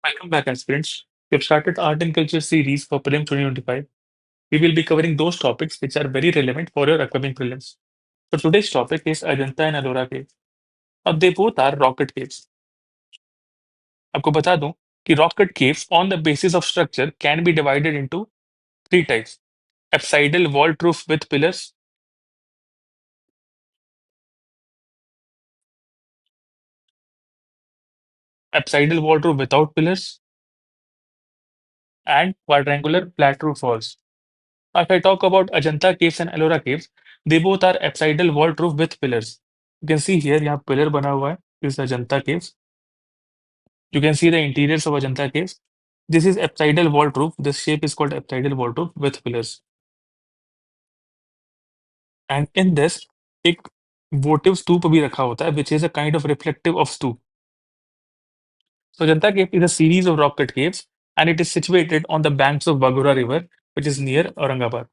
Welcome back, aspirants. We have started Art and Culture series for Prelims 2025. We will be covering those topics which are very relevant for your upcoming prelims. So today's topic is Ajanta and Ellora Caves. Now they both are rocket caves. आपको बता दूं कि rocket caves on the basis of structure can be divided into three types: apsidal vault roof with pillars, apsidal vault roof without pillars, and quadrangular flat roof walls. If I talk about Ajanta caves and Ellora caves, they both are apsidal vault roof with pillars. You can see here यहाँ pillar बना हुआ है. This is Ajanta caves. You can see the interiors of Ajanta caves. This is apsidal vault roof. This shape is called apsidal vault roof with pillars. And in this, एक votive स्तूप भी रखा होता है, which is a kind of reflective of stupa. So Ajanta cave is a series of rock cut caves, and it is situated on the banks of Bagora River, which is near Aurangabad.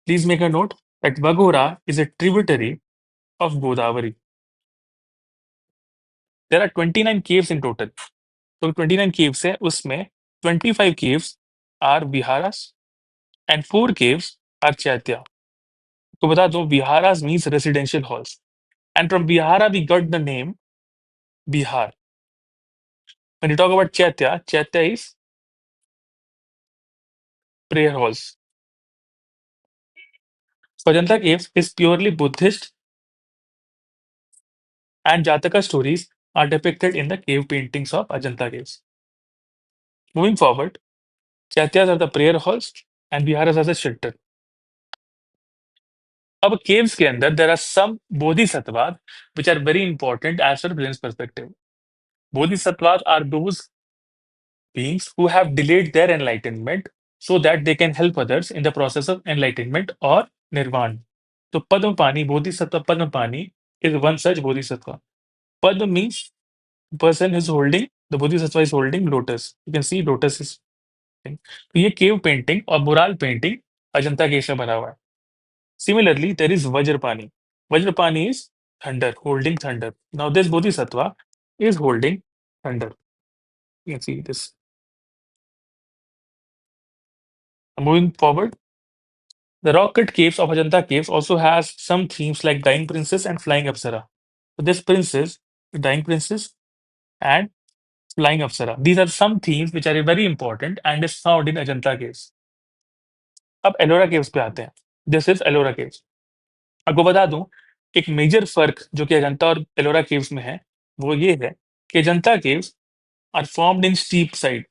Please make a note that Bagora is a tributary of Godavari. There are 29 caves in total. तो 29 caves है, उसमें 25 caves are viharas and 4 caves are chaitya. तो बता दो, viharas means residential halls, and from vihara we got the name Bihar. When you talk about chaitya, chaitya is prayer halls. So Ajanta caves is purely Buddhist, and Jataka stories are depicted in the cave paintings of Ajanta caves. Moving forward, chaityas are the prayer halls and viharas are the shelter. अब caves के अंदर there are some bodhisattvas which are very important as per Brains's perspective. Bodhisattvas are those beings who have delayed their enlightenment so that they can help others in the process of enlightenment or nirvana. So Padmapani, Bodhisattva Padmapani is one such bodhisattva. Padma means person is holding, the bodhisattva is holding lotus. You can see lotus is. तो ये cave painting और mural painting Ajanta केव में बना हुआ है. Similarly, there is Vajrapani. Vajrapani is thunder, holding thunder. Now, this Bodhisattva is holding thunder. You can see this. Moving forward, the rock-cut caves of Ajanta caves also has some themes like Dying Princess and Flying Apsara. So this princess, Dying Princess, and Flying Apsara. These are some themes which are very important and is found in Ajanta caves. अब Ellora caves पे आते हैं. This is Ellora caves. आपको बता दूं, एक major फर्क जो कि अजंता और एलोरा केव्स में है, वो ये है कि Ajanta caves are formed in steep side.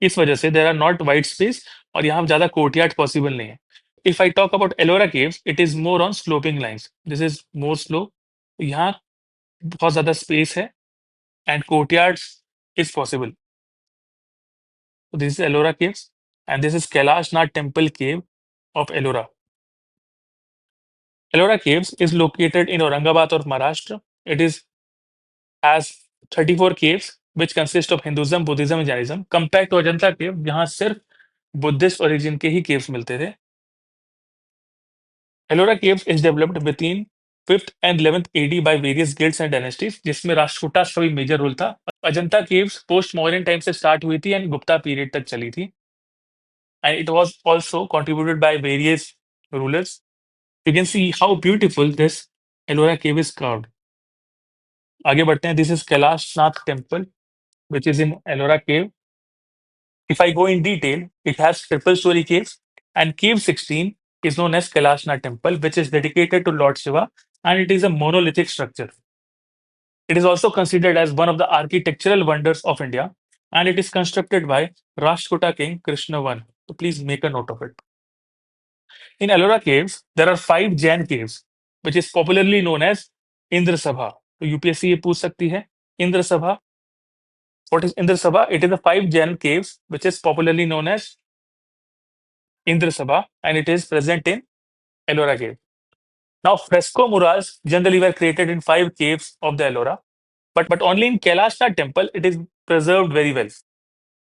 इस वजह से there are not wide space और यहाँ ज्यादा कोर्टयार्ड पॉसिबल नहीं है. If I talk about Ellora caves, it is more on sloping lines. This is more slow. यहाँ बहुत ज्यादा स्पेस है and courtyard is possible. This is Ellora caves and this is Kailashnath temple cave of Ellora. Ellora Caves is located in Aurangabad of Maharashtra. It is has 34 caves which consist of Hinduism, Buddhism and Jainism compared to Ajanta Cave जहाँ सिर्फ Buddhist origin के ही caves मिलते थे. Ellora Caves is developed between 5th and 11th AD by various guilds and dynasties जिसमें राष्ट्रकूटास का भी major role था. Ajanta caves post modern time से स्टार्ट हुई थी एंड गुप्ता पीरियड तक चली थी. And it was also contributed by various rulers. You can see how beautiful this Ellora Cave is carved. आगे बढ़ते हैं. This is Kailashnath temple which is in Ellora Cave. If I go in detail, it has triple story caves, and cave 16 is known as Kailashnath temple, which is dedicated to Lord Shiva, and it is a monolithic structure. It is also considered as one of the architectural wonders of India, and it is constructed by Rashtrakuta King Krishna I. So please make a note of it. In Ellora Caves, there are 5 Jain caves, which is popularly known as Indra Sabha. तो UPSC ये पूछ सकती है, इंद्र सभा. What is Indra Sabha? It is the 5 Jain caves, which is popularly known as Indra Sabha, and it is present in Ellora Cave. Now, fresco murals generally were created in 5 caves of the Ellora, but only in Kailashnath temple it is preserved very well.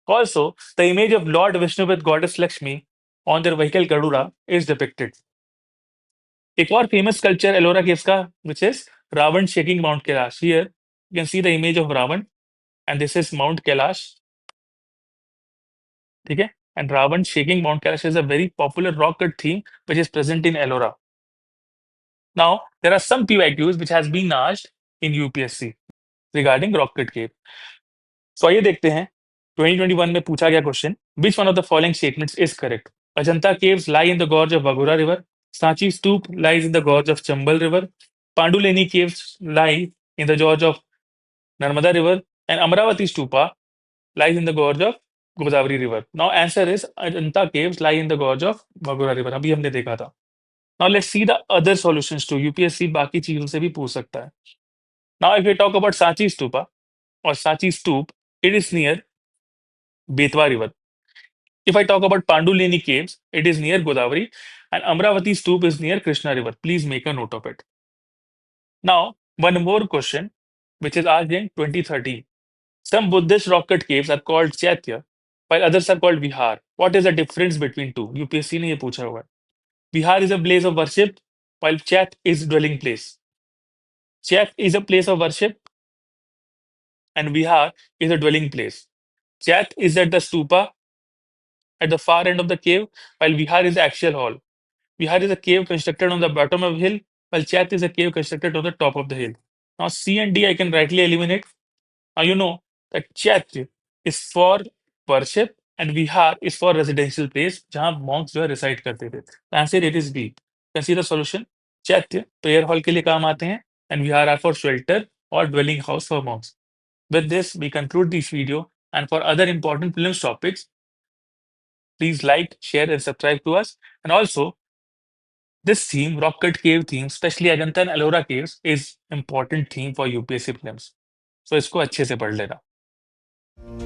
Also, the image of Lord Vishnu with goddess Lakshmi on their vehicle Gadura is depicted. एक और famous sculpture Ellora Caves का, which is Ravan shaking Mount Kailash. Here you can see the image of Ravan. and this is Mount Kailash. ठीक है? And Ravan shaking Mount Kailash is a very popular rock cut theme which is present in Ellora. Now, there are some PYQs which has been asked in UPSC regarding rock cut cave. So आइए देखते हैं 2021 में पूछा गया question, which one of the following statements is correct? Ajanta caves lie in the gorge of Bagura River. Sanchi Stoop lies in the gorge of Chambal River. Panduleni caves lie in the gorge of Narmada River, and Amravati Stupa lies in the gorge of Godavari River. Now answer is Ajanta caves lie in the gorge of Bagura River. अभी हमने देखा था. Now let's see the other solutions too. UPSC बाकी चीजों से भी पूछ सकता है. Now if we talk about Sanchi Stupa or Sanchi Stoop, it is near Betwa River. If I talk about Panduleni caves, it is near Godavari, and Amravati Stoop is near Krishna River. Please make a note of it. Now, one more question, which is asked in 2013. Some Buddhist rock cut caves are called Chaitya, while others are called Vihar. What is the difference between two? UPSC ने ये पूछा हुआ है. Vihar is a place of worship, while Chat is dwelling place. Chat is a place of worship, and Vihar is a dwelling place. Chat is at the stupa at the far end of the cave, while Vihar is the actual hall. Vihar is a cave constructed on the bottom of the hill, while Chat is a cave constructed on the top of the hill. Now C and D I can rightly eliminate. Now you know that Chat is for worship and Vihar is for residential place जहाँ monks जो है reside करते थे. The answer it is B. Consider solution. Chat prayer hall के लिए काम आते हैं and Vihar are for shelter or dwelling house for monks. With this, we conclude this video, and for other important prelims topics, please like, share, and subscribe to us. And also, this theme, rock cut cave theme, especially Ajanta and Ellora caves, is important theme for UPSC prelims. So इसको अच्छे से पढ़ लेना.